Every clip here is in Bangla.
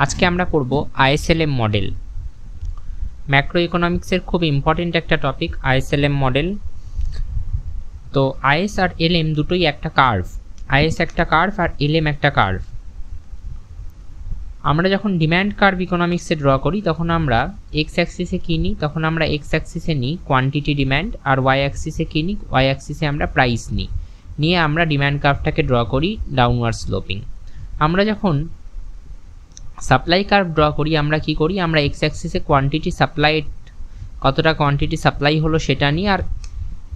আজকে আমরা পড়ব আইএসএলএম মডেল। ম্যাক্রো ইকোনমিক্সের খুব ইম্পর্টেন্ট একটা টপিক আইএসএলএম মডেল। তো আইএস আর এলএম দুটোই একটা কার্ভ, আইএস একটা কার্ভ আর এলএম একটা কার্ভ। আমরা যখন ডিম্যান্ড কার্ভ ইকোনমিক্সে ড্র করি তখন আমরা এক্স অ্যাক্সিসে কী নিই, তখন আমরা এক্স অ্যাক্সিসে নিই কোয়ান্টিটি ডিম্যান্ড, আর ওয়াই অ্যাক্সিসে কী নিই, ওয়াই অ্যাক্সিসে আমরা প্রাইস নিয়ে আমরা ডিম্যান্ড কার্ভটাকে ড্র করি ডাউনওয়ার্ড স্লোপিং। আমরা যখন সাপ্লাই কার্ভ ড্র করি আমরা কি করি, আমরা এক্স অ্যাক্সিসে কোয়ান্টিটি সাপ্লাই, কতটা কোয়ান্টিটি সাপ্লাই হলো সেটা নিই, আর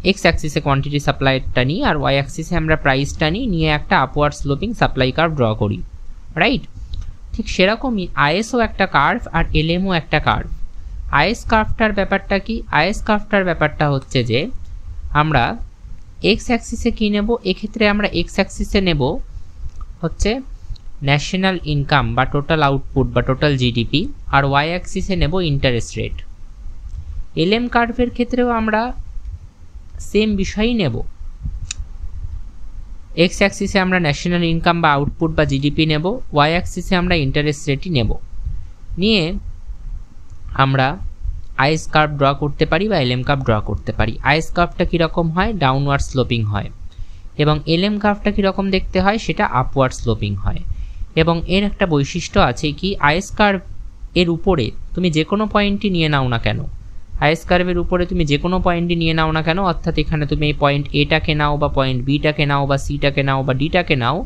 এক্স অ্যাক্সিসে কোয়ান্টিটি সাপ্লাইটা নিই, আর ওয়াই অ্যাক্সিসে আমরা প্রাইসটা নিয়ে একটা upward sloping supply curve draw করি, রাইট? ঠিক সেরকমই আইএসও একটা কার্ভ আর এলএমও একটা কার্ভ। আইএস কার্ভটার ব্যাপারটা কি? আইএস কার্ভটার ব্যাপারটা হচ্ছে যে আমরা এক্স অ্যাক্সিসে কী নেব, এক্ষেত্রে আমরা এক্স অ্যাক্সিসে নেব হচ্ছে ন্যাশনাল ইনকাম বা টোটাল আউটপুট বা টোটাল জিডিপি, আর ওয়াই অ্যাক্সিসে নেব ইন্টারেস্ট রেট। এলএম কার্ভের ক্ষেত্রেও আমরা সেম বিষয়ই নেব, এক্স অ্যাক্সিসে আমরা ন্যাশনাল ইনকাম বা আউটপুট বা জিডিপি নেব, ওয়াই অ্যাক্সিসে আমরা ইন্টারেস্ট রেটই নেব, নিয়ে আমরা আইএস কার্ভ ড্র করতে পারি বা এলএম কার্ভ ড্র করতে পারি। আইএস কার্ভটা কীরকম হয়? ডাউনওয়ার্ড স্লোপিং হয়, এবং এলএম কার্ভটা কীরকম দেখতে হয়? সেটা আপওয়ার্ড স্লোপিং হয়। এবং এর একটা বৈশিষ্ট্য আছে কি, আইএস কার্ভ এর উপরে তুমি যে কোনো পয়েন্টই নিয়ে নাও না কেন, আইএস কার্ভের উপরে তুমি যে কোনো পয়েন্টই নিয়ে নাও না কেন, অর্থাৎ এখানে তুমি এই পয়েন্ট এটাকে নাও বা পয়েন্ট বিটাকে নাও বা সিটাকে নাও বা ডিটাকে নাও,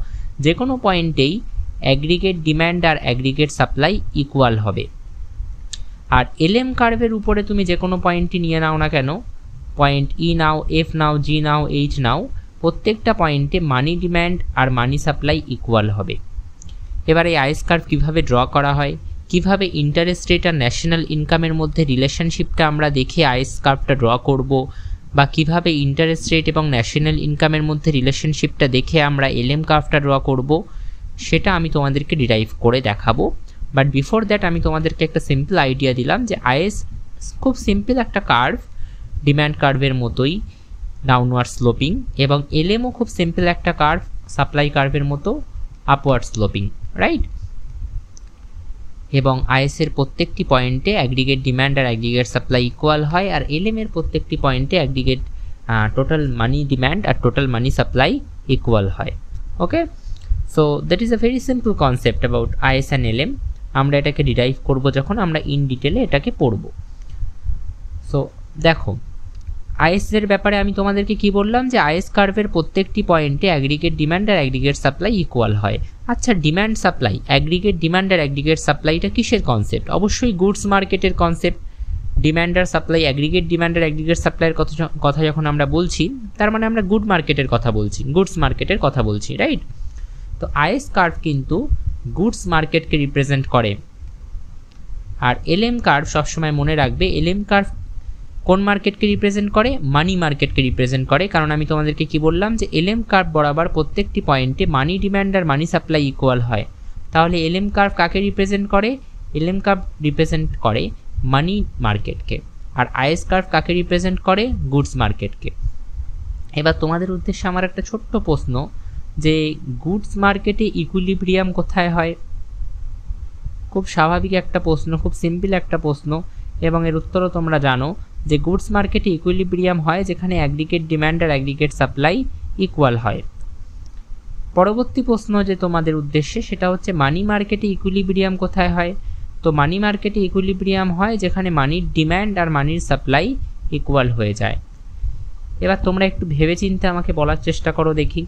যে কোনো পয়েন্টেই অ্যাগ্রিগেট ডিম্যান্ড আর অ্যাগ্রিগেট সাপ্লাই ইকুয়াল হবে। আর এলএম কার্ভের উপরে তুমি যে কোনো পয়েন্টই নিয়ে নাও না কেন, পয়েন্ট ই নাও, এফ নাও, জি নাও, এইচ নাও, প্রত্যেকটা পয়েন্টে মানি ডিম্যান্ড আর মানি সাপ্লাই ইকুয়াল হবে। এবার এই আইএস কার্ভ কীভাবে ড্র করা হয়, কিভাবে ইন্টারেস্ট রেট আর ন্যাশনাল ইনকামের মধ্যে রিলেশনশিপটা আমরা দেখে আইএস কার্ভটা ড্র করব, বা কিভাবে ইন্টারেস্ট রেট এবং ন্যাশনাল ইনকামের মধ্যে রিলেশনশিপটা দেখে আমরা এলএম কার্ভটা ড্র করব, সেটা আমি তোমাদেরকে ডিরাইভ করে দেখাবো। বাট বিফোর দ্যাট আমি তোমাদেরকে একটা সিম্পল আইডিয়া দিলাম যে আইএস খুব সিম্পল একটা কার্ভ, ডিম্যান্ড কার্ভের মতোই ডাউনওয়ার্ড স্লোপিং, এবং এলএমও খুব সিম্পল একটা কার্ভ, সাপ্লাই কার্ভের মতো আপওয়ার্ড স্লোপিং, রাইট? এবং আইএস এর প্রত্যেকটি পয়েন্টে অ্যাগ্রিগেট ডিম্যান্ড আর অ্যাগ্রিগেট সাপ্লাই ইকুয়াল হয়, আর এলএম এর প্রত্যেকটি পয়েন্টে অ্যাগ্রিগেট টোটাল মানি ডিম্যান্ড আর টোটাল মানি সাপ্লাই ইকুয়াল হয়। Okay, so that is a very simple concept about IS and LM. আমরা এটাকে ডিরাইভ করব যখন আমরা ইন ডিটেলে এটাকে পড়ব। সো দেখো, আইএস এর ব্যাপারে আমি তোমাদেরকে কি বললাম, যে আইএস কার্ভের প্রত্যেকটি পয়েন্টে অ্যাগ্রিগেট ডিম্যান্ড আর অ্যাগ্রিগেট সাপ্লাই ইকুয়াল হয়। আচ্ছা, ডিম্যান্ড সাপ্লাই, অ্যাগ্রিগেট ডিম্যান্ড আর অ্যাগ্রিগেট সাপ্লাইটা কিসের কনসেপ্ট? অবশ্যই গুডস মার্কেটের কনসেপ্ট। ডিম্যান্ড আর সাপ্লাই, অ্যাগ্রিগেট ডিম্যান্ড আর অ্যাগ্রিগেট সাপ্লাইয়ের কথা যখন আমরা বলছি, তার মানে আমরা গুড মার্কেটের কথা বলছি, গুডস মার্কেটের কথা বলছি, রাইট? তো আইএস কার্ভ কিন্তু গুডস মার্কেটকে রিপ্রেজেন্ট করে, আর এলএম কার্ভ সবসময় মনে রাখবে, এলএম কার্ভ কোন মার্কেটকে রিপ্রেজেন্ট করে? মানি মার্কেটকে রিপ্রেজেন্ট করে। কারণ আমি তোমাদেরকে কি বললাম, যে এলএম কার্ভ বরাবর প্রত্যেকটি পয়েন্টে মানি ডিম্যান্ড আর মানি সাপ্লাই ইকুয়াল হয়। তাহলে এলএম কার্ভ কাকে রিপ্রেজেন্ট করে? এলএম কার্ভ রিপ্রেজেন্ট করে মানি মার্কেটকে, আর আইএস কার্ভ কাকে রিপ্রেজেন্ট করে? গুডস মার্কেটকে। এবার তোমাদের উদ্দেশ্যে আমার একটা ছোট্ট প্রশ্ন, যে গুডস মার্কেটে ইকুইলিব্রিয়াম কোথায় হয়? খুব স্বাভাবিক একটা প্রশ্ন, খুব সিম্পল একটা প্রশ্ন, এবং এর উত্তরও তোমরা জানো, যে গুডস মার্কেটে ইকুইলিব্রিয়াম হয় যেখানে অ্যাগ্রিগেট ডিম্যান্ড আর অ্যাগ্রিগেট সাপ্লাই ইকুয়াল হয়। পরবর্তী প্রশ্ন যে তোমাদের উদ্দেশ্যে, সেটা হচ্ছে মানি মার্কেটে ইকুইলিব্রিয়াম কোথায় হয়? তো মানি মার্কেটে ইকুইলিব্রিয়াম হয় যেখানে মানির ডিম্যান্ড আর মানির সাপ্লাই ইকুয়াল হয়ে যায়। এবার তোমরা একটু ভেবেচিন্তে আমাকে বলার চেষ্টা করো দেখি,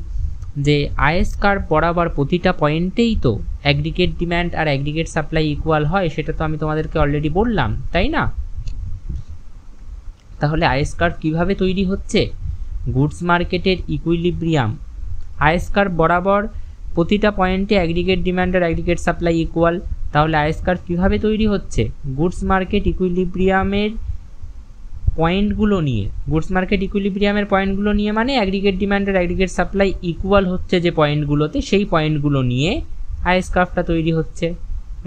যে আইএস কার্ভ বরাবর প্রতিটা পয়েন্টেই তো অ্যাগ্রিগেট ডিম্যান্ড আর অ্যাগ্রিগেট সাপ্লাই ইকুয়াল হয়, সেটা তো আমি তোমাদেরকে অলরেডি বললাম, তাই না? তাহলে আইএস কার্ভ কীভাবে তৈরি হচ্ছে? গুডস মার্কেটের ইকুইলিব্রিয়াম, আইএস কার্ভ বরাবর প্রতিটা পয়েন্টে অ্যাগ্রিগেট ডিম্যান্ড আর অ্যাগ্রিগেট সাপ্লাই ইকুয়াল। তাহলে আইএস কার্ভ কীভাবে তৈরি হচ্ছে? গুডস মার্কেট ইকুইলিব্রিয়ামের পয়েন্টগুলো নিয়ে, গুডস মার্কেট ইকুইলিব্রিয়ামের পয়েন্টগুলো নিয়ে, মানে অ্যাগ্রিগেট ডিম্যান্ড আর অ্যাগ্রিগেট সাপ্লাই ইকুয়াল হচ্ছে যে পয়েন্টগুলোতে, সেই পয়েন্টগুলো নিয়ে আইএস কার্ভটা তৈরি হচ্ছে,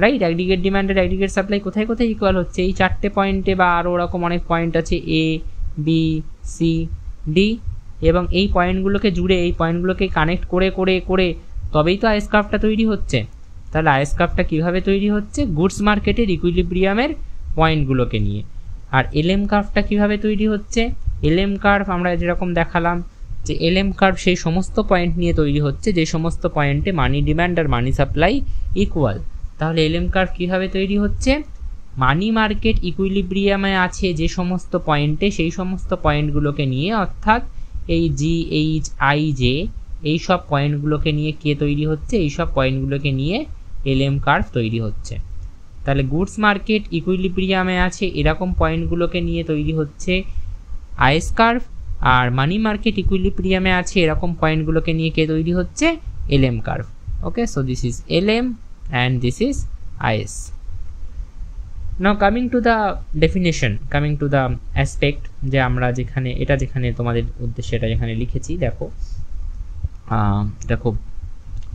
রাইট? অ্যাগ্রিগেট ডিম্যান্ড আর অ্যাগ্রিগেট সাপ্লাই কোথায় কোথায় ইকুয়াল হচ্ছে? এই চারটে পয়েন্টে, বা আরও ওরকম অনেক পয়েন্ট আছে, এ, বি, সি, ডি, এবং এই পয়েন্টগুলোকে জুড়ে, এই পয়েন্টগুলোকে কানেক্ট করে করে করে তবেই তো আইএস কার্ভটা তৈরি হচ্ছে। তাহলে আইএস কার্ভটা কীভাবে তৈরি হচ্ছে? গুডস মার্কেটের ইকুইলিব্রিয়ামের পয়েন্টগুলোকে নিয়ে। আর এলএম কার্ভটা কীভাবে তৈরি হচ্ছে? এলএম কার্ভ আমরা যেরকম দেখালাম যে এলএম কার্ভ সেই সমস্ত পয়েন্ট নিয়ে তৈরি হচ্ছে যে সমস্ত পয়েন্টে মানি ডিম্যান্ড আর মানি সাপ্লাই ইকুয়াল। তাহলে এলএম কার্ভ কীভাবে তৈরি হচ্ছে? মানি মার্কেট ইকুইলিব্রিয়ামে আছে যে সমস্ত পয়েন্টে, সেই সমস্ত পয়েন্টগুলোকে নিয়ে, অর্থাৎ এই জি, এইচ, আই, জে, এই সব পয়েন্টগুলোকে নিয়ে কে তৈরি হচ্ছে? এই সব পয়েন্টগুলোকে নিয়ে এলএম কার্ভ তৈরি হচ্ছে। তাহলে গুডস মার্কেট ইকুইলিব্রিয়ামে আছে এরকম পয়েন্টগুলোকে নিয়ে তৈরি হচ্ছে আইএস কার্ভ, আর মানি মার্কেট ইকুইলিব্রিয়ামে আছে এরকম পয়েন্টগুলোকে নিয়ে কে তৈরি হচ্ছে? LM curve. Okay, so this is LM and this is IS. Now coming to the definition, coming to the aspect, যে আমরা যেখানে এটা যেখানে তোমাদের উদ্দেশ্যে এটা যেখানে লিখেছি, দেখো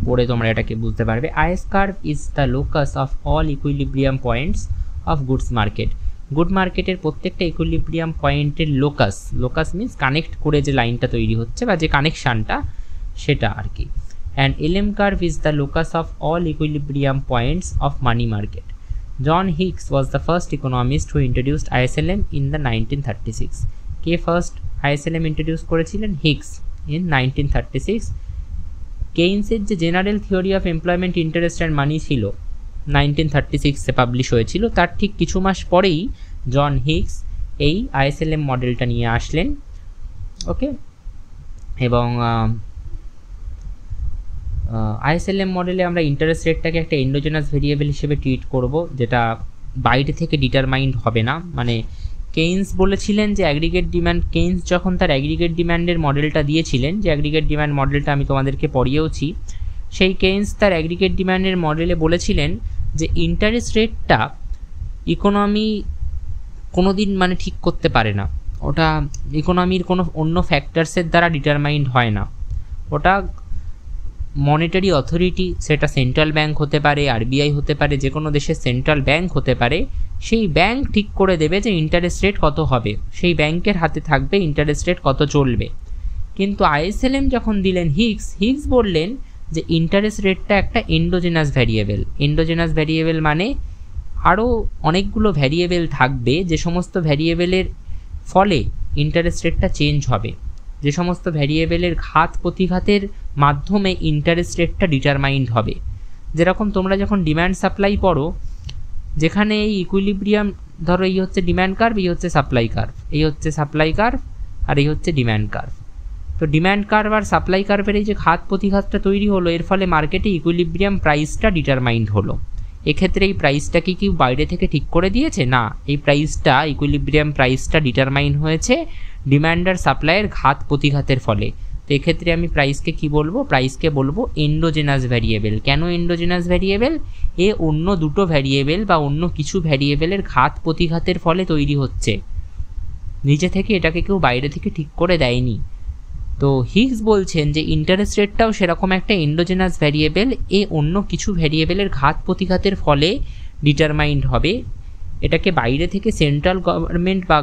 পড়ে তোমরা এটাকে বুঝতে পারবে। Is curve is the locus of all equilibrium points of goods market. Good মার্কেটের প্রত্যেকটা ইকুইলিব্রিয়াম পয়েন্টের লোকাস, লোকাস মিন্স কানেক্ট করে যে লাইনটা তৈরি হচ্ছে বা যে কানেকশানটা, সেটা আর কি। And LM curve is the locus of all equilibrium points of money market. John Hicks was the first economist who introduced ISLM in the 1936. কে ফার্স্ট ISLM ইন্ট্রোডিউস করেছিলেন? Hicks in 1936। কেইন্সের যে general theory of employment, interest and money ছিল 1936-এ পাবলিশ হয়েছিল, তার ঠিক কিছু মাস পরেই জন হিগস এই ISLM মডেলটা নিয়ে আসলেন। ওকে, এবং ISLM মডেলে আমরা ইন্টারেস্ট রেটটাকে একটা এন্ডোজেনাস ভেরিয়েবল হিসেবে ট্রিট করব, যেটা বাইরে থেকে ডিটারমাইন্ড হবে না। মানে কেইন্স বলেছিলেন যে অ্যাগ্রিগেট ডিম্যান্ড, কেইন্স যখন তার অ্যাগ্রিগেট ডিম্যান্ডের মডেলটা দিয়েছিলেন, যে অ্যাগ্রিগেট ডিম্যান্ড মডেলটা আমি তোমাদেরকে পড়িয়েওছি, সেই কেইন্স তার অ্যাগ্রিগেট ডিম্যান্ডের মডেলে বলেছিলেন যে ইন্টারেস্ট রেটটা ইকোনমি কোনো দিন মানে ঠিক করতে পারে না, ওটা ইকোনমির কোনো অন্য ফ্যাক্টরসের দ্বারা ডিটারমাইন্ড হয় না, ওটা মনিটারি অথরিটি, সেটা সেন্ট্রাল ব্যাংক হতে পারে, আরবিআই হতে পারে, যে কোনো দেশের সেন্ট্রাল ব্যাংক হতে পারে, সেই ব্যাংক ঠিক করে দেবে যে ইন্টারেস্ট রেট কত হবে, সেই ব্যাংকের হাতে থাকবে ইন্টারেস্ট রেট কত চলবে। কিন্তু ISLM যখন দিলেন হিগস বললেন যে ইন্টারেস্ট রেটটা একটা এন্ডোজেনাস ভ্যারিয়েবল। এন্ডোজেনাস ভ্যারিয়েবল মানে আরও অনেকগুলো ভ্যারিয়েবল থাকবে, যে সমস্ত ভ্যারিয়েবলের ফলে ইন্টারেস্ট রেটটা চেঞ্জ হবে, যে সমস্ত ভ্যারিয়েবলের ঘাত প্রতিঘাতের মাধ্যমে ইন্টারেস্ট রেটটা ডিটারমাইন্ড হবে। যেরকম তোমরা যখন ডিম্যান্ড সাপ্লাই পড়ো, যেখানে এই ইকুইলিব্রিয়াম, ধরো এই হচ্ছে ডিম্যান্ড কার্ভ, এই হচ্ছে সাপ্লাই কার্ভ, এই হচ্ছে সাপ্লাই কার্ভ, আর এই হচ্ছে ডিম্যান্ড কার্ভ। তো ডিম্যান্ড কার্ভ আর সাপ্লাই কার্ভের এই যে ঘাত প্রতিঘাতটা তৈরি হলো, এর ফলে মার্কেটে ইকুইলিব্রিয়াম প্রাইসটা ডিটারমাইন্ড হলো। এক্ষেত্রে এই প্রাইসটাকে কি বাইরে থেকে ঠিক করে দিয়েছে? না, এই প্রাইসটা, ইকুইলিব্রিয়াম প্রাইসটা ডিটারমাইন হয়েছে ডিম্যান্ড আর সাপ্লাইয়ের ঘাত প্রতিঘাতের ফলে। তো এক্ষেত্রে আমি প্রাইসকে কি বলবো? প্রাইসকে বলবো এন্ডোজেনাস ভ্যারিয়েবল। কেন এন্ডোজেনাস ভ্যারিয়েবল? এ অন্য দুটো ভ্যারিয়েবল বা অন্য কিছু ভ্যারিয়েবলের ঘাত প্রতিঘাতের ফলে তৈরি হচ্ছে, নিজে থেকে এটাকে কেউ বাইরে থেকে ঠিক করে দেয়নি। তো হিগস বলছেন যে ইন্টারেস্ট রেটটাও সেরকম একটা এন্ডোজেনাস ভ্যারিয়েবল, এ অন্য কিছু ভ্যারিয়েবলের ঘাত প্রতিঘাতের ফলে ডিটারমাইন্ড হবে, এটাকে বাইরে থেকে সেন্ট্রাল গভর্নমেন্ট বা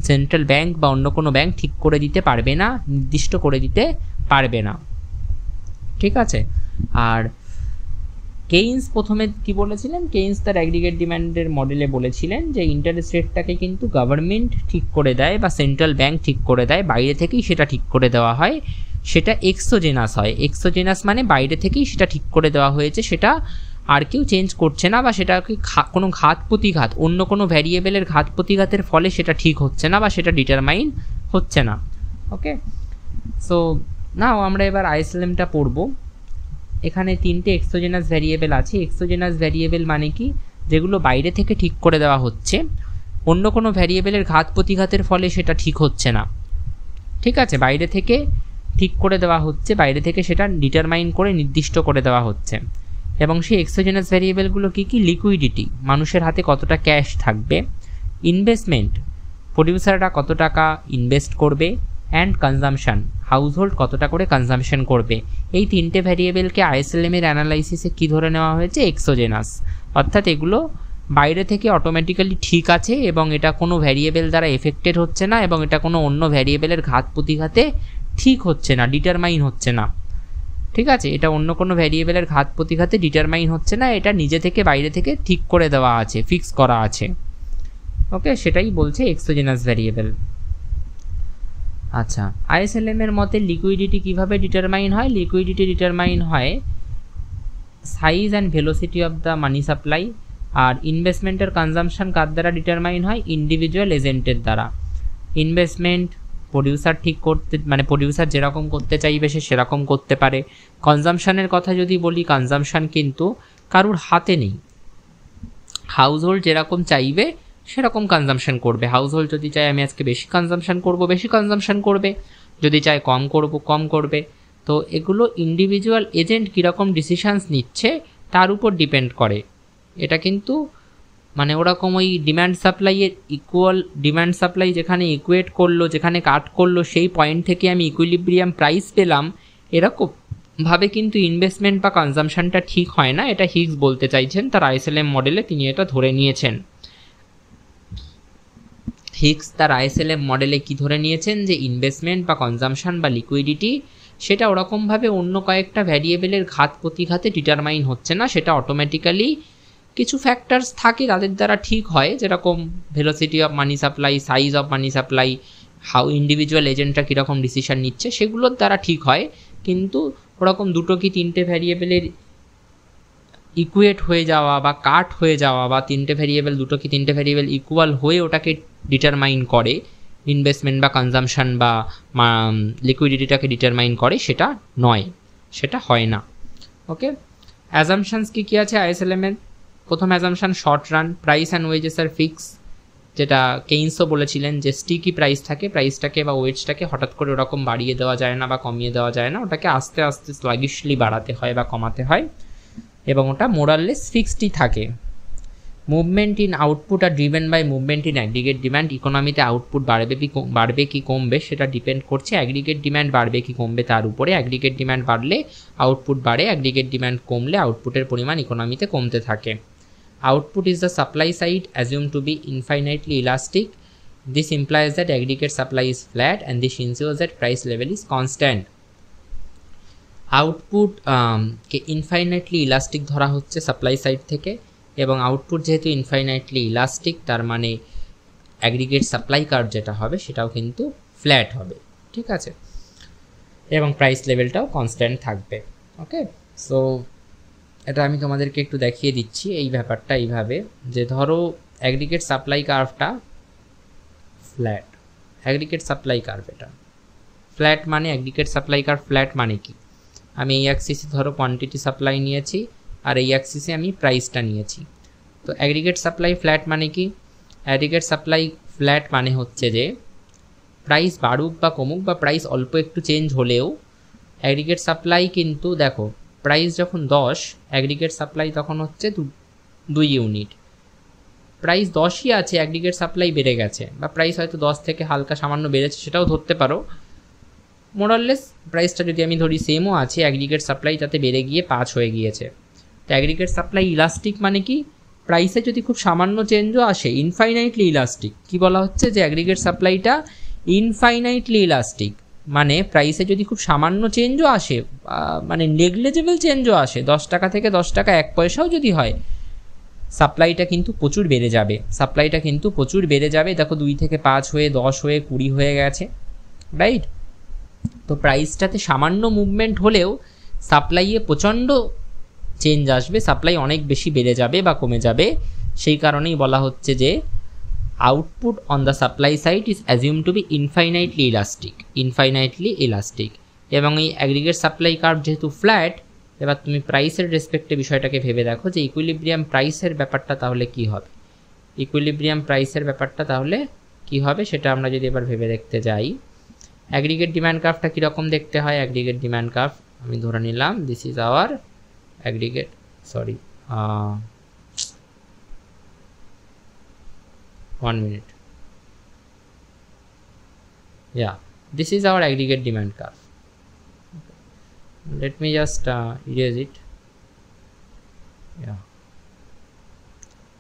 সেন্ট্রাল ব্যাংক বা অন্য কোনো ব্যাংক ঠিক করে দিতে পারবে না, নির্দিষ্ট করে দিতে পারবে না। ঠিক আছে। আর কেইন্স প্রথমে কি বলেছিলেন? কেইন্স তার অ্যাগ্রিগেট ডিম্যান্ডের মডেলে বলেছিলেন যে ইন্টারেস্ট রেটটাকে কিন্তু গভর্নমেন্ট ঠিক করে দেয় বা সেন্ট্রাল ব্যাংক ঠিক করে দেয়, বাইরে থেকেই সেটা ঠিক করে দেওয়া হয়, সেটা এক্সোজেনাস হয়। এক্সোজেনাস মানে বাইরে থেকেই সেটা ঠিক করে দেওয়া হয়েছে, সেটা আর কেউ চেঞ্জ করছে না, বা সেটাকে কোনো ঘাত প্রতিঘাত, অন্য কোনো ভ্যারিয়েবলের ঘাত প্রতিঘাতের ফলে সেটা ঠিক হচ্ছে না বা সেটা ডিটারমাইন হচ্ছে না। ওকে, সো নাও আমরা এবার ISLMটা পড়বো। এখানে তিনটে এক্সোজেনাস ভ্যারিয়েবল আছে। এক্সোজেনাস ভ্যারিয়েবল মানে কি? যেগুলো বাইরে থেকে ঠিক করে দেওয়া হচ্ছে, অন্য কোনো ভ্যারিয়েবলের ঘাত প্রতিঘাতের ফলে সেটা ঠিক হচ্ছে না। ঠিক আছে, বাইরে থেকে ঠিক করে দেওয়া হচ্ছে, বাইরে থেকে সেটা ডিটারমাইন করে নির্দিষ্ট করে দেওয়া হচ্ছে। এবং সেই এক্সোজেনাস ভ্যারিয়েবলগুলো কী কী? লিকুইডিটি, মানুষের হাতে কতটা ক্যাশ থাকবে, ইনভেস্টমেন্ট, প্রডিউসাররা কত টাকা ইনভেস্ট করবে, অ্যান্ড কনজামশান, হাউসহোল্ড কতটা করে কনজামশন করবে। এই তিনটে ভ্যারিয়েবলকে ISLM-এর অ্যানালাইসিসে কী ধরে নেওয়া হয়েছে? এক্সোজেনাস, অর্থাৎ এগুলো বাইরে থেকে অটোমেটিক্যালি ঠিক আছে এবং এটা কোনো ভ্যারিয়েবল দ্বারা এফেক্টেড হচ্ছে না এবং এটা কোনো অন্য ভ্যারিয়েবলের ঘাত প্রতিঘাতে ঠিক হচ্ছে না, ডিটারমাইন হচ্ছে না। ঠিক আছে, এটা অন্য কোনো ভ্যারিয়েবলের ঘাত প্রতিঘাতে ডিটারমাইন হচ্ছে না, এটা নিজে থেকে বাইরে থেকে ঠিক করে দেওয়া আছে, ফিক্স করা আছে। ওকে, সেটাই বলছে এক্সোজেনাস ভ্যারিয়েবল। আচ্ছা, আইএসএলএম এর মতে লিকুইডিটি কিভাবে ডিটারমাইন হয়? লিকুইডিটি ডিটারমাইন হয় size and velocity of the money supply. আর ইনভেস্টমেন্টের কনজামশন কার দ্বারা ডিটারমাইন হয়? ইন্ডিভিজুয়াল এজেন্টের দ্বারা। ইনভেস্টমেন্ট প্রডিউসার ঠিক করতে, মানে প্রডিউসার যেরকম করতে চাইবে সে সেরকম করতে পারে। কনজামশনের কথা যদি বলি, কনজামশন কিন্তু কারুর হাতে নেই, হাউস হোল্ড যেরকম চাইবে সেরকম কনজামশন করবে। হাউস হোল্ড যদি চায় আমি আজকে বেশি কনজামশন করব, বেশি কনজামশন করবে, যদি চায় কম করব, কম করবে। তো এগুলো ইন্ডিভিজুয়াল এজেন্ট কীরকম ডিসিশানস নিচ্ছে তার উপর ডিপেন্ড করে। এটা কিন্তু মানে ওরকম ওই ডিম্যান্ড সাপ্লাইয়ের ইকুয়াল, ডিম্যান্ড সাপ্লাই যেখানে ইকুয়েট করলো, যেখানে কাট করলো, সেই পয়েন্ট থেকে আমি ইকুইলিব্রিয়াম প্রাইস পেলাম, এরকমভাবে কিন্তু ইনভেস্টমেন্ট বা কনজামশনটা ঠিক হয় না। এটা হিগস বলতে চাইছেন, তার আইএসএলএম মডেলে তিনি এটা ধরে নিয়েছেন। হিগস তার আইএসএলএম মডেলে কি ধরে নিয়েছেন? যে ইনভেস্টমেন্ট বা কনজামশন বা লিকুইডিটি সেটা ওরকমভাবে অন্য কয়েকটা ভ্যারিয়েবলের ঘাত প্রতিঘাতে ডিটারমাইন হচ্ছে না, সেটা অটোমেটিক্যালি কিছু ফ্যাক্টরস থাকে তাদের দ্বারা ঠিক হয়, যেরকম velocity of money supply, size of money supply, how individual এজেন্টরা কীরকম ডিসিশন নিচ্ছে সেগুলোর দ্বারা ঠিক হয়। কিন্তু ওরকম দুটো কি তিনটে ভ্যারিয়েবলের ইকুয়েট হয়ে যাওয়া বা কাট হয়ে যাওয়া, বা তিনটে ভ্যারিয়েবল, দুটো কি তিনটে ভ্যারিয়েবল ইকুয়াল হয়ে ওটাকে ডিটারমাইন করে, ইনভেস্টমেন্ট বা কনজামশন বা লিকুইডিটিটাকে ডিটারমাইন করে, সেটা নয়, সেটা হয় না। ওকে, অ্যাজামশনস কি আছে আইএসএলএম এর? প্রথম assumption short run, price and wages আর ফিক্স, যেটা কেইন্সও বলেছিলেন যে স্টিকি প্রাইস থাকে, প্রাইসটাকে বা ওয়েজটাকে হঠাৎ করে ওরকম বাড়িয়ে দেওয়া যায় না বা কমিয়ে দেওয়া যায় না, ওটাকে আস্তে আস্তে স্লাগিশলি বাড়াতে হয় বা কমাতে হয়, এবং ওটা মোরাললেস ফিক্সডই থাকে। Movement in output are driven by movement in aggregate demand. ইকোনমিতে আউটপুট বাড়বে কি কমবে সেটা ডিপেন্ড করছে অ্যাগ্রিগেট ডিম্যান্ড বাড়বে কি কমবে তার উপরে। অ্যাগ্রিগেট ডিম্যান্ড বাড়লে আউটপুট বাড়ে, অ্যাগ্রিগেট ডিম্যান্ড কমলে আউটপুটের পরিমাণ ইকোনমিতে কমতে থাকে। Output is the supply side assumed to be infinitely elastic. This implies that aggregate supply is flat and this ensures that price level is constant. Output K infinitely elastic ধরা হচ্ছে সাপ্লাই সাইড থেকে, এবং আউটপুট যেহেতু ইনফাইনাইটলি ইলাস্টিক তার মানে অ্যাগ্রিগেট সাপ্লাই কার্ভ যেটা হবে সেটাও কিন্তু ফ্ল্যাট হবে, ঠিক আছে, এবং প্রাইস লেভেলটাও কনস্ট্যান্ট থাকবে। ওকে, সো এটা আমি তোমাদেরকে একটু দেখিয়ে দিচ্ছি এই ব্যাপারটা এইভাবে, যে ধরো অ্যাগ্রিগেট সাপ্লাই কার্ভটা ফ্ল্যাট, অ্যাগ্রিগেট সাপ্লাই কার্ভ এটা ফ্ল্যাট, মানে অ্যাগ্রিগেট সাপ্লাই কার্ভ ফ্ল্যাট মানে কি? আমি এই অ্যাক্সিসে ধরো কোয়ান্টিটি সাপ্লাই নিয়েছি আর এই অ্যাক্সিসে আমি প্রাইসটা নিয়েছি। তো অ্যাগ্রিগেট সাপ্লাই ফ্ল্যাট মানে কি? অ্যাগ্রিগেট সাপ্লাই ফ্ল্যাট মানে হচ্ছে যে প্রাইস বাড়ুক বা কমুক বা প্রাইস অল্প একটু চেঞ্জ হলেও অ্যাগ্রিগেট সাপ্লাই কিন্তু দেখো প্রাইস যখন 10, অ্যাগ্রিগেট সাপ্লাই তখন হচ্ছে 2 ইউনিট, প্রাইস 10ই আছে, অ্যাগ্রিগেট সাপ্লাই বেড়ে গেছে, বা প্রাইস হয়তো 10 থেকে হালকা সামান্য বেড়েছে সেটাও ধরতে পারো। মোরাললেস প্রাইসটা যদি আমি ধরি সেমও আছে, অ্যাগ্রিগেট সাপ্লাই তাতে বেড়ে গিয়ে 5 হয়ে গিয়েছে। তো অ্যাগ্রিগেট সাপ্লাই ইলাস্টিক মানে কি? প্রাইসে যদি খুব সামান্য চেঞ্জও আসে, ইনফাইনাইটলি ইলাস্টিক। কি বলা হচ্ছে? যে অ্যাগ্রিগেট সাপ্লাইটা ইনফাইনাইটলি ইলাস্টিক, মানে প্রাইসে যদি খুব সামান্য চেঞ্জও আসে, মানে নেগলিজেবল চেঞ্জও আসে, 10 টাকা থেকে 10 টাকা 1 পয়সাও যদি হয়, সাপ্লাইটা কিন্তু প্রচুর বেড়ে যাবে, সাপ্লাইটা কিন্তু প্রচুর বেড়ে যাবে। দেখো 2 থেকে 5 হয়ে 10 হয়ে 20 হয়ে গেছে, রাইট? তো প্রাইসটাতে সামান্য মুভমেন্ট হলেও সাপ্লাইয়ে প্রচণ্ড চেঞ্জ আসবে, সাপ্লাই অনেক বেশি বেড়ে যাবে বা কমে যাবে। সেই কারণেই বলা হচ্ছে যে output on the supply side is assumed to be infinitely elastic, এবং এই অ্যাগ্রিগেট সাপ্লাই কার্ভ যেহেতু ফ্ল্যাট, এবার তুমি প্রাইসের রেসপেক্টে বিষয়টাকে ভেবে দেখো যে ইকুইলিব্রিয়াম প্রাইসের ব্যাপারটা তাহলে কি হবে, ইকুইলিব্রিয়াম প্রাইসের ব্যাপারটা তাহলে কি হবে সেটা আমরা যদি এবার ভেবে দেখতে যাই। অ্যাগ্রিগেট ডিমান্ড কার্ভটা কীরকম দেখতে হয়? অ্যাগ্রিগেট ডিমান্ড কার্ভ আমি ধরে নিলাম this is our aggregate, sorry 1 minute, yeah, this is our aggregate demand curve. Let me just erase it, yeah,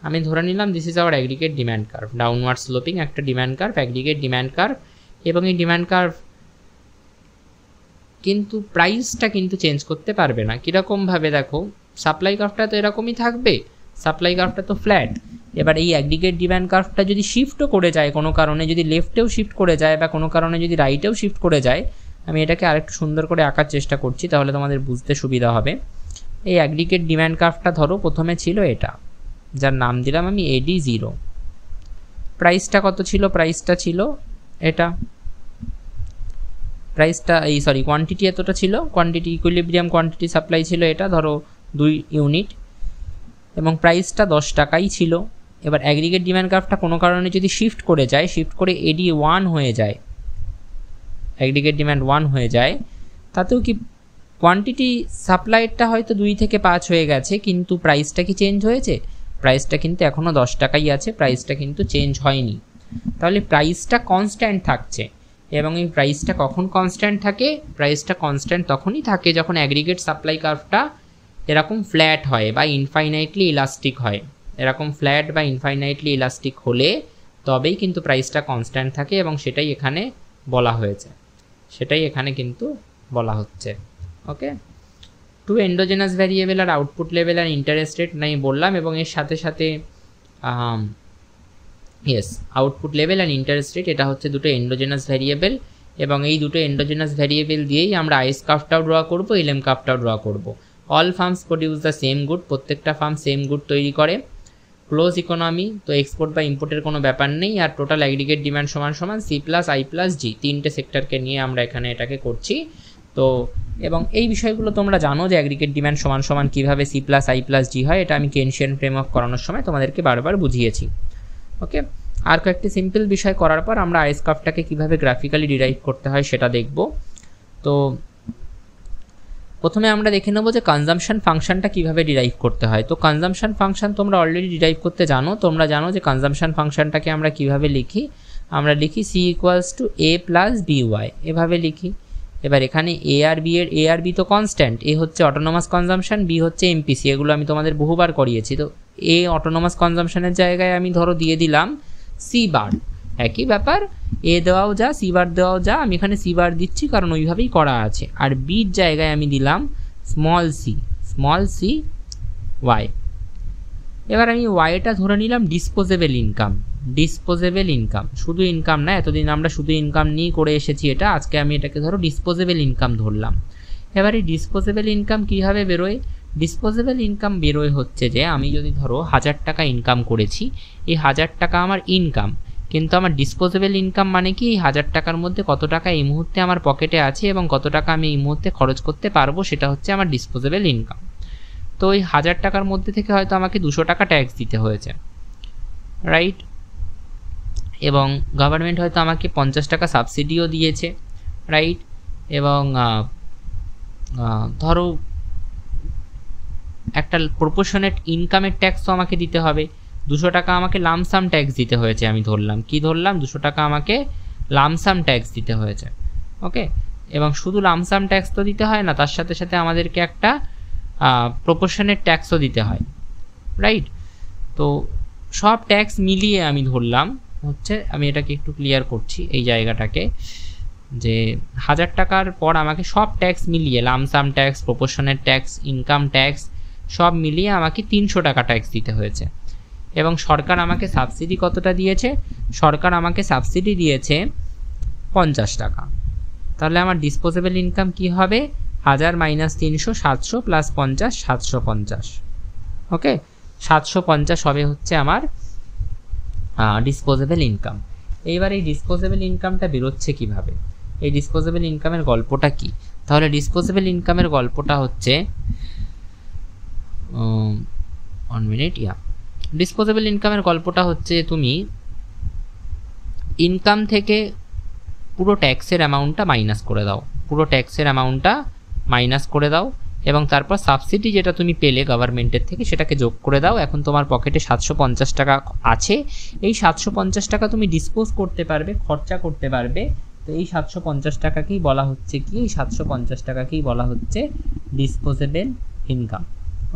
আমি ধরে নিলাম this is our aggregate demand curve, downward sloping একটা demand curve, aggregate demand curve, এবং এই ডিমান্ড কার্ভ কিন্তু প্রাইসটা কিন্তু চেঞ্জ করতে পারবে না। কীরকমভাবে দেখো, সাপ্লাই কার্ভটা তো এরকমই থাকবে, সাপ্লাই কার্ভটা তো ফ্ল্যাট। এবার এই অ্যাগ্রিগেট ডিম্যান্ড কার্ভটা যদি শিফটও করে যায় কোনো কারণে, যদি লেফটেও শিফট করে যায় বা কোনো কারণে যদি রাইটেও শিফট করে যায়, আমি এটাকে আরেকটু সুন্দর করে আঁকার চেষ্টা করছি তাহলে তোমাদের বুঝতে সুবিধা হবে। এই অ্যাগ্রিগেট ডিম্যান্ড কার্ভটা ধরো প্রথমে ছিল এটা, যার নাম দিলাম আমি AD0। প্রাইসটা কত ছিল? প্রাইসটা ছিল এটা, প্রাইসটা কোয়ান্টিটি এতটা ছিল, কোয়ান্টিটি ইকুইলিব্রিয়াম কোয়ান্টিটি সাপ্লাই ছিল এটা ধরো 2 ইউনিট, এবং প্রাইসটা 10 টাকাই ছিল। এবার অ্যাগ্রিগেট ডিম্যান্ড কার্ভটা কোনো কারণে যদি শিফট করে যায়, শিফট করে AD1 হয়ে যায়, অ্যাগ্রিগেট ডিম্যান্ড 1 হয়ে যায়, তাতেও কি কোয়ান্টিটি সাপ্লাইটা হয়তো 2 থেকে 5 হয়ে গেছে, কিন্তু প্রাইসটা কি চেঞ্জ হয়েছে? প্রাইসটা কিন্তু এখনও 10 টাকাই আছে, প্রাইসটা কিন্তু চেঞ্জ হয়নি। তাহলে প্রাইসটা কনস্ট্যান্ট থাকছে। এবং এই প্রাইসটা কখন কনস্ট্যান্ট থাকে? প্রাইসটা কনস্ট্যান্ট তখনই থাকে যখন অ্যাগ্রিগেট সাপ্লাই কার্ভটা এরকম ফ্ল্যাট হয় বা ইনফাইনাইটলি ইলাস্টিক হয়। এরকম ফ্ল্যাট বা ইনফাইনাইটলি ইলাস্টিক হলে তবেই কিন্তু প্রাইসটা কনস্ট্যান্ট থাকে, এবং সেটাই এখানে বলা হয়েছে, সেটাই এখানে কিন্তু বলা হচ্ছে। ওকে, টু এন্ডোজেনাস ভ্যারিয়েবল আর আউটপুট লেভেল আর ইন্টারেস্ট রেট নাই বললাম, এবং এর সাথে সাথে আউটপুট লেভেল আর ইন্টারেস্ট রেট, এটা হচ্ছে দুটো এন্ডোজেনাস ভ্যারিয়েবল, এবং এই দুটো এন্ডোজেনাস ভ্যারিয়েবল দিয়েই আমরা আইএস কার্ভটাও ড্র করবো, এলএম কার্ভটাও ড্র করবো। All firms produce the same good, প্রত্যেকটা ফার্ম সেম গুড তৈরি করে। ক্লোজ ইকোনমি, তো এক্সপোর্ট বা ইম্পোর্টের কোনো ব্যাপার নেই। আর টোটাল অ্যাগ্রিগেট ডিম্যান্ড সমান সমান C+I+G, তিনটে সেক্টরকে নিয়ে আমরা এখানে এটাকে করছি। তো এবং এই বিষয়গুলো তোমরা জানো যে অ্যাগ্রিগেট ডিম্যান্ড সমান সমান কীভাবে C+I+G হয়, এটা আমি কেনশিয়ান ফ্রেমওয়ার্ক করানোর সময় তোমাদেরকে বারবার বুঝিয়েছি। ওকে, আর কয়েকটি সিম্পল বিষয় করার পর আমরা আইএস কার্ভটাকে কীভাবে গ্রাফিক্যালি ডিরাইভ করতে হয় সেটা দেখব। তো প্রথমে আমরা দেখে নেব যে কনজাম্পশন ফাংশনটা কীভাবে ডিরাইভ করতে হয়। তো কনজাম্পশন ফাংশন তোমরা অলরেডি ডিরাইভ করতে জানো, তোমরা জানো যে কনজাম্পশন ফাংশনটাকে আমরা কীভাবে লিখি। আমরা লিখি C = A + BY, এভাবে লিখি। এবার এখানে A আর B তো কনস্ট্যান্ট, A হচ্ছে অটোনোমাস কনজাম্পশন, B হচ্ছে MPC, এগুলো আমি তোমাদের বহুবার করিয়েছি। তো A অটোনোমাস কনজাম্পশনের জায়গায় আমি ধরো দিয়ে দিলাম C বার, একই ব্যাপার, A দেওয়াও যা C বার দেওয়াও যা, আমি এখানে C বার দিচ্ছি কারণ ওইভাবেই করা আছে। আর বির জায়গায় আমি দিলাম স্মল c y। এবার আমি ওয়াইটা ধরে নিলাম ডিসপোজেবল ইনকাম, শুধু ইনকাম না, এতদিন আমরা শুধু ইনকাম নিয়ে করে এসেছি এটা, আজকে আমি এটাকে ধরো ডিসপোজেবল ইনকাম ধরলাম। এবার এই ডিসপোজেবল ইনকাম কীভাবে বেরোয়? ডিসপোজেবল ইনকাম বেরোয় হচ্ছে যে আমি যদি ধরো 1000 টাকা ইনকাম করেছি, এই 1000 টাকা আমার ইনকাম, কিন্তু আমার ডিসপোজেবল ইনকাম মানে কি, এই 1000 টাকার মধ্যে কত টাকা এই মুহূর্তে আমার পকেটে আছে এবং কত টাকা আমি এই মুহূর্তে খরচ করতে পারবো, সেটা হচ্ছে আমার ডিসপোজেবল ইনকাম। তো এই 1000 টাকার মধ্যে থেকে হয়তো আমাকে 200 টাকা ট্যাক্স দিতে হয়েছে, রাইট, এবং গভর্নমেন্ট হয়তো আমাকে 50 টাকা সাবসিডিও দিয়েছে, রাইট, এবং ধরো একটা প্রপোর্শনেট ইনকামের ট্যাক্সও আমাকে দিতে হবে। 200 টাকা আমাকে লামসাম ট্যাক্স দিতে হয়েছে, আমি ধরলাম 200 টাকা আমাকে লামসাম ট্যাক্স দিতে হয়েছে। ওকে, এবং শুধু লামসাম ট্যাক্স তো দিতে হয় না, তার সাথে সাথে আমাদেরকে একটা প্রপোর্শনেট ট্যাক্সও দিতে হয়, রাইট। তো সব ট্যাক্স মিলিয়ে আমি ধরলাম হচ্ছে, আমি এটাকে একটু ক্লিয়ার করছি এই জায়গাটাকে, যে 1000 টাকার পর আমাকে সব ট্যাক্স মিলিয়ে, lump sum tax, proportionate tax, income tax সব মিলিয়ে আমাকে 300 টাকা ট্যাক্স দিতে হয়েছে। এবং সরকার আমাকে সাবসিডি কতটা দিয়েছে? সরকার আমাকে সাবসিডি দিয়েছে 50 টাকা। তাহলে আমার ডিসপোজেবল ইনকাম কি হবে? 1000 - 300, 700 + 50, 750। ওকে, 750 হবে হচ্ছে আমার ডিসপোজেবল ইনকাম। এইবার এই ডিসপোজেবল ইনকামটা বেরোচ্ছে কিভাবে? এই ডিসপোজেবল ইনকামের গল্পটা কি? তাহলে ডিসপোজেবল ইনকামের গল্পটা হচ্ছে ডিসপোজেবল ইনকামের গল্পটা হচ্ছে তুমি ইনকাম থেকে পুরো ট্যাক্সের অ্যামাউন্টটা মাইনাস করে দাও, এবং তারপর সাবসিডি যেটা তুমি পেলে গভর্নমেন্টের থেকে সেটাকে যোগ করে দাও। এখন তোমার পকেটে 750 টাকা আছে, এই 750 টাকা তুমি ডিসপোজ করতে পারবে, খরচা করতে পারবে। তো এই 750 টাকাকেই বলা হচ্ছে কি? এই 750 টাকাকেই বলা হচ্ছে disposable income.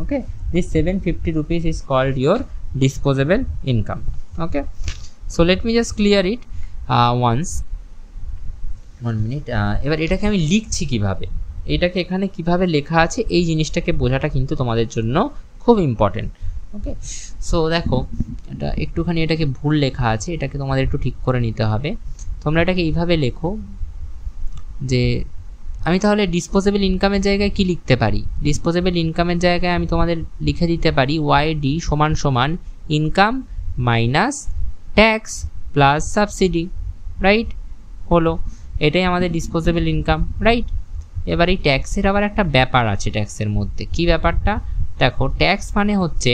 Okay, this 750 rupees is called your disposable income. Okay, so let me just clear it once. 1 minute. এবার এটাকে আমি লিখছি কিভাবে, এটাকে এখানে কিভাবে লেখা আছে এই জিনিসটাকে বোঝাটা কিন্তু তোমাদের জন্য খুব ইম্পর্টেন্ট। ওকে, সো দেখো এটা একটুখানি এটাকে ভুল লেখা আছে, এটাকে তোমাদের একটু ঠিক করে নিতে হবে। তোমরা এটাকে এইভাবে লেখো যে আমি তাহলে ডিসপোজেবল ইনকামের জায়গায় কি লিখতে পারি, ডিসপোজেবল ইনকামের জায়গায় আমি তোমাদের লিখে দিতে পারি YD সমান সমান income minus tax plus subsidy, right? হলো, এটাই আমাদের ডিসপোজেবল ইনকাম, রাইট? এবার এই ট্যাক্সের আবার একটা ব্যাপার আছে, ট্যাক্সের মধ্যে কি ব্যাপারটা দেখো, ট্যাক্স মানে হচ্ছে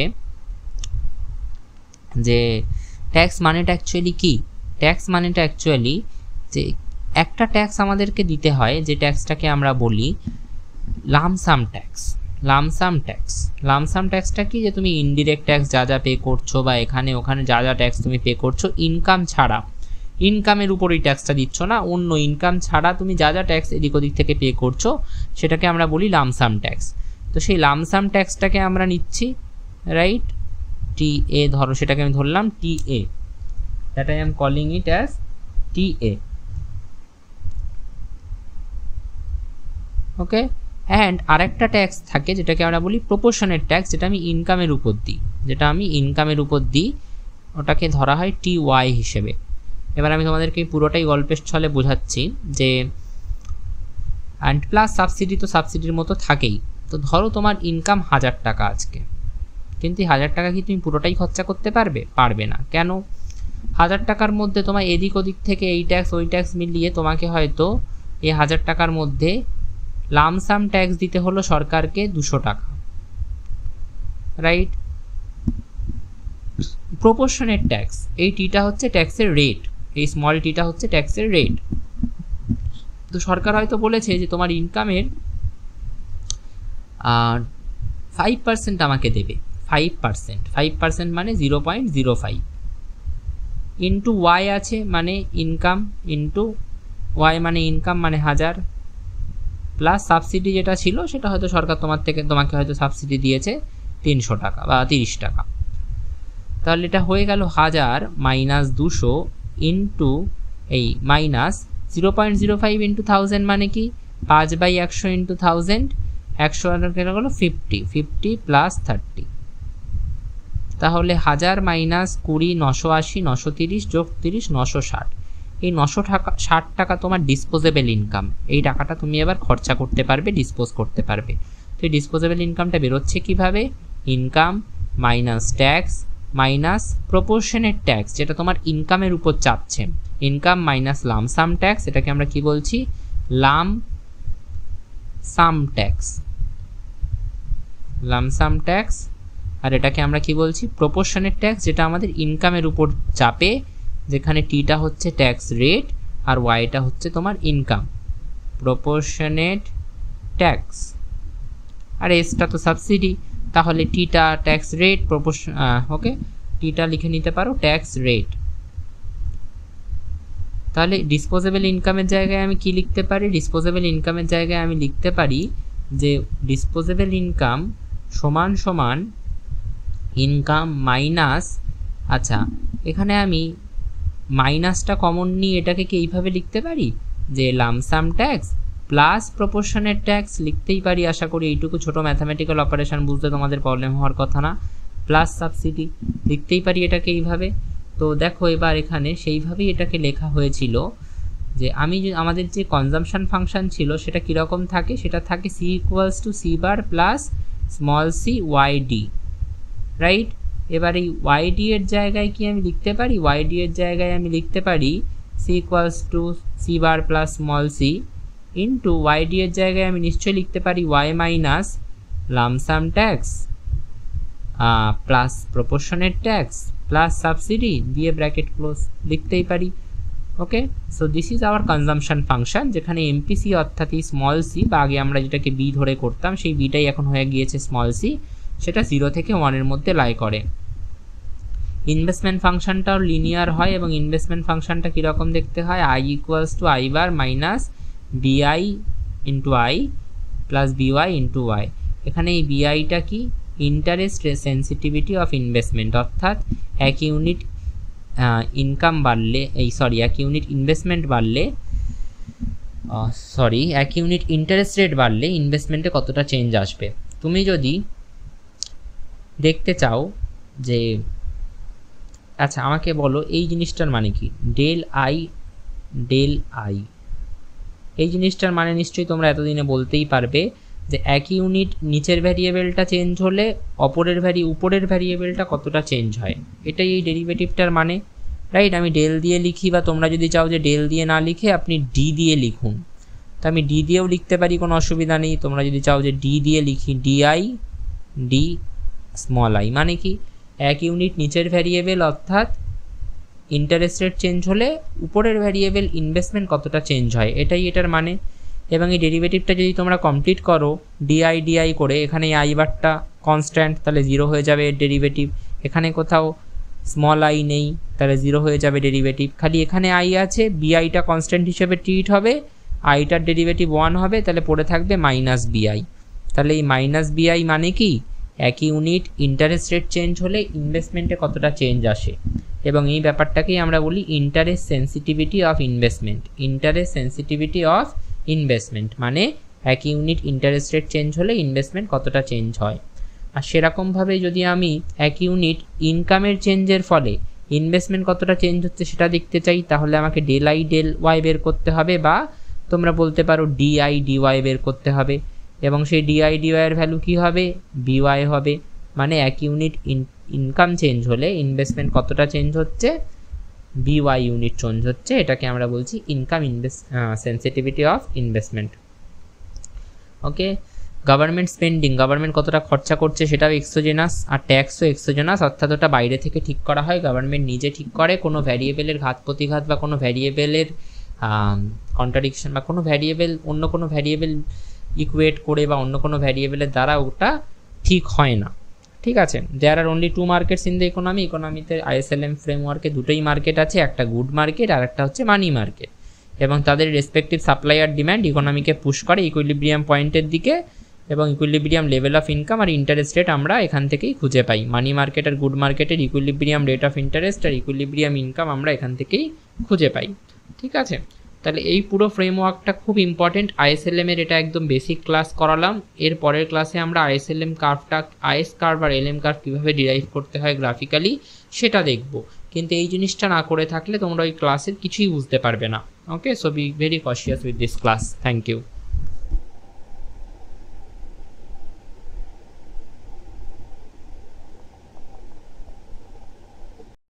যে ট্যাক্স মানেটা অ্যাকচুয়ালি কি, ট্যাক্স মানেটা অ্যাকচুয়ালি যে একটা ট্যাক্স আমাদেরকে দিতে হয়, যে ট্যাক্সটাকে আমরা বলি lump sum tax. Lump sum tax, lump sum ট্যাক্সটা কি, যে তুমি ইনডিরেক্ট ট্যাক্স যা যা পে করছো বা এখানে ওখানে যা যা ট্যাক্স তুমি পে করছো ইনকাম ছাড়া, ইনকামের উপর এই ট্যাক্সটা দিচ্ছ না, অন্য ইনকাম ছাড়া তুমি যা যা ট্যাক্স এদিক ওদিক থেকে পে করছো সেটাকে আমরা বলি লামসাম ট্যাক্স। তো সেই লামসাম ট্যাক্সটাকে আমরা নিচ্ছি, রাইট? TA ধরো, সেটাকে আমি ধরলাম TA, that I am calling it as TA। Okay, and আরেকটা ট্যাক্স থাকে যেটাকে আমরা বলি প্রপোর্শনেট ট্যাক্স, যেটা আমি ইনকামের উপর দিই, যেটা আমি ইনকামের উপর দিই, ওটাকে ধরা হয় TY হিসেবে। এবার আমি তোমাদেরকে পুরোটাই গল্পের ছলে বোঝাচ্ছি যে অ্যান্ড প্লাস সাবসিডি, তো সাবসিডির মতো থাকেই। তো ধরো তোমার ইনকাম 1000 টাকা আজকে, কিন্তু 1000 টাকা কি তুমি পুরোটাই খরচা করতে পারবে? পারবে না। কেন? 1000 টাকার মধ্যে তোমার এদিক ওদিক থেকে এই ট্যাক্স ওই ট্যাক্স মিলিয়ে তোমাকে হয়তো এই 1000 টাকার মধ্যে লামসাম ট্যাক্স দিতে হলো সরকারকে 200 টাকা, রাইট? প্রপোর্শনেট ট্যাক্স, এই টিটা হচ্ছে ট্যাক্সের রেট, এই স্মল টিটা হচ্ছে ট্যাক্সের রেট। তো সরকার হয়তো বলেছে যে তোমার ইনকামের 5% আমাকে দেবে, 5% মানে 0.05 ইন্টু Y আছে মানে ইনকাম, ইন্টু Y মানে ইনকাম মানে 1000 প্লাস সাবসিডি যেটা ছিল সেটা হয়তো সরকার তোমাকে হয়তো সাবসিডি দিয়েছে 300 টাকা বা 30 টাকা। তাহলে এটা হয়ে গেল 1000 মাইনাস 200 ইন্টু এই মাইনাস 0.05 ইন্টু 1000 মানে কি 5/100 ইন্টু 1000, 100 কেটে গেল 50 প্লাস 30, তাহলে 1000 মাইনাস 20 980, 930 যোগ 30 960, এই 960 টাকা তোমার ডিসপোজেবল ইনকাম। এই টাকাটা তুমি এবার খরচা করতে পারবে, ডিসপোজ করতে পারবে। তো এই ডিসপোজেবল ইনকামটা বেরোচ্ছে কিভাবে, income minus tax minus proportionate tax, যেটা তোমার ইনকামের উপর চাপছে, ইনকাম মাইনাস লামসাম ট্যাক্স, এটাকে আমরা কি বলছি, লামসাম ট্যাক্স, লামসাম ট্যাক্স। আর এটাকে আমরা কি বলছি, প্রপোর্শনেট ট্যাক্স, যেটা আমাদের ইনকামের উপর চাপে, যেখানে টিটা হচ্ছে ট্যাক্স রেট আর ওয়াইটা হচ্ছে তোমার ইনকাম, প্রপোর্শনেট ট্যাক্স। আর এসটা তো সাবসিডি, তাহলে টিটা ট্যাক্স রেট, ওকে টিটা লিখে নিতে পারো ট্যাক্স রেট। তাহলে ডিসপোজেবল ইনকামের জায়গায় আমি কি লিখতে পারি, ডিসপোজেবল ইনকামের জায়গায় আমি লিখতে পারি যে ডিসপোজেবল ইনকাম সমান সমান ইনকাম মাইনাস, আচ্ছা এখানে আমি মাইনাসটা কমন নিয়ে এটাকে কি এইভাবে লিখতে পারি যে lump sum tax plus proportionate tax, লিখতেই পারি। আশা করি এইটুকু ছোট ম্যাথামেটিক্যাল অপারেশন বুঝতে তোমাদের প্রবলেম হওয়ার কথা না। প্লাস সাবসিডি লিখতেই পারি এটাকে এইভাবে। তো দেখো এবার এখানে সেইভাবেই এটাকে লেখা হয়েছিল যে আমাদের যে কনজাম্পশন ফাংশন ছিল সেটা কীরকম থাকে, সেটা থাকে C = C bar plus small c YD, right? এবার এই YD এর জায়গায় কি আমি লিখতে পারি, YD এর জায়গায় আমি লিখতে পারি C = C bar plus small c into YD এর জায়গায় আমি নিশ্চয়ই লিখতে পারি Y minus lump sum tax plus proportionate tax plus subsidy দিয়ে ব্র্যাকেট ক্লোজ লিখতেই পারি। Okay, so this is our consumption function, যেখানে MPC অর্থাৎ এই স্মল c বা আগে আমরা যেটাকে B ধরে করতাম সেই বিটাই এখন হয়ে গিয়েছে স্মল c, সেটা 0 থেকে 1 এর মধ্যে লাই করে। ইনভেস্টমেন্ট ফাংশনটাও লিনিয়ার হয় এবং ইনভেস্টমেন্ট ফাংশনটা কীরকম দেখতে হয়, I = I bar minus BI into I plus BY into Y। এখানে এই BIটা কি, ইন্টারেস্ট সেন্সিটিভিটি অফ ইনভেস্টমেন্ট, অর্থাৎ এক ইউনিট ইনকাম বাড়লে এক ইউনিট ইনভেস্টমেন্ট বাড়লে সরি, 1 ইউনিট ইন্টারেস্ট রেট বাড়লে ইনভেস্টমেন্টে কতটা চেঞ্জ আসবে। তুমি যদি দেখতে চাও যে আচ্ছা আমাকে বলো এই জিনিসটার মানে কি, ডেল আই এই জিনিসটার মানে নিশ্চয়ই তোমরা এতদিনে বলতেই পারবে যে 1 ইউনিট নিচের ভ্যারিয়েবলটা চেঞ্জ হলে উপরের ভ্যারিয়েবলটা কতটা চেঞ্জ হয়, এটাই এই ডেরিভেটিভটার মানে, রাইট। আমি ডেল দিয়ে লিখি, বা তোমরা যদি চাও যে ডেল দিয়ে না লিখে আপনি ডি দিয়ে লিখুন, তো আমি ডি দিয়েও লিখতে পারি, কোনো অসুবিধা নেই। তোমরা যদি চাও যে ডি দিয়ে লিখি, ডি স্মল আই, মানে কি 1 ইউনিট নিচের ভ্যারিয়েবল অর্থাৎ ইন্টারেস্ট রেট চেঞ্জ হলে উপরের ভ্যারিয়েবল ইনভেস্টমেন্ট কতটা চেঞ্জ হয়, এটাই এটার মানে। এবং এই ডেরিভেটিভটা যদি তোমরা কমপ্লিট করো ডিআই করে, এখানে আই বারটা কনস্ট্যান্ট, তাহলে 0 হয়ে যাবে এর ডেরিভেটিভ। এখানে কোথাও স্মল আই নেই, তাহলে 0 হয়ে যাবে ডেরিভেটিভ। খালি এখানে আই আছে, বিআইটা কনস্ট্যান্ট হিসেবে ট্রিট হবে, আইটার ডেরিভেটিভ 1 হবে, তাহলে পড়ে থাকবে মাইনাস বিআই। তাহলে এই মাইনাস বিআই মানে কি 1 ইউনিট ইন্টারেস্ট রেট চেঞ্জ হলে ইনভেস্টমেন্টে কতটা চেঞ্জ আসে, এবং এই ব্যাপারটাকেই আমরা বলি ইন্টারেস্ট সেন্সিটিভিটি অফ ইনভেস্টমেন্ট। মানে 1 ইউনিট ইন্টারেস্ট রেট চেঞ্জ হলে ইনভেস্টমেন্ট কতটা চেঞ্জ হয়। আর সেরকমভাবে যদি আমি 1 ইউনিট ইনকামের চেঞ্জের ফলে ইনভেস্টমেন্ট কতটা চেঞ্জ হচ্ছে সেটা দেখতে চাই, তাহলে আমাকে ডেল আই ডেল ওয়াই বের করতে হবে, বা তোমরা বলতে পারো ডিআই ডিওয়াই বের করতে হবে, এবং সেই ডিআই ডিওয়াই এর ভ্যালু কী হবে, বিওয়াই হবে। মানে 1 ইউনিট ইনকাম চেঞ্জ হলে ইনভেস্টমেন্ট কতটা চেঞ্জ হচ্ছে, বিওয়াই ইউনিট চেঞ্জ হচ্ছে, এটাকে আমরা বলছি income sensitivity of investment. Okay, government spending, government কতটা খরচা করছে সেটাও এক্সোজেনাস, আর ট্যাক্সও এক্সোজেনাস, অর্থাৎ ওটা বাইরে থেকে ঠিক করা হয়, গভর্নমেন্ট নিজে ঠিক করে, কোনো ভ্যারিয়েবলের ঘাত প্রতিঘাত বা কোনো ভ্যারিয়েবলের কন্ট্রাডিকশন বা কোনো ভ্যারিয়েবল অন্য কোনো ভ্যারিয়েবল ইকুয়েট করে বা অন্য কোনো ভ্যারিয়েবলের দ্বারা ওটা ঠিক হয় না। ঠিক আছে, there are only 2 markets in the ইকোনমিতে ISLM ফ্রেমওয়ার্কে দুটোই মার্কেট আছে, একটা গুড মার্কেট আর একটা হচ্ছে মানি মার্কেট, এবং তাদের রেসপেক্টিভ সাপ্লাই আর ডিম্যান্ড ইকোনমিকে পুশ করে ইকুইলিব্রিয়াম পয়েন্টের দিকে, এবং ইকুইলিব্রিয়াম লেভেল অফ ইনকাম আর ইন্টারেস্ট রেট আমরা এখান থেকেই খুঁজে পাই। মানি মার্কেট আর গুড মার্কেটের ইকুইলিব্রিয়াম রেট অফ ইন্টারেস্ট আর ইকুইলিব্রিয়াম ইনকাম আমরা এখান থেকেই খুঁজে পাই। ঠিক আছে, তাহলে এই পুরো ফ্রেমওয়ার্কটা খুব ইম্পর্টেন্ট। ISLM এর এটা একদম বেসিক ক্লাস করালাম। এর পরের ক্লাসে আমরা ISLM কার্ভটা, IS কার্ভ আর LM কার্ভ কীভাবে ডিরাইভ করতে হয় গ্রাফিক্যালি সেটা দেখব, কিন্তু এই জিনিসটা না করে থাকলে তোমরা ওই ক্লাসের কিছুই বুঝতে পারবে না। Okay, so be very cautious with this class. Thank you.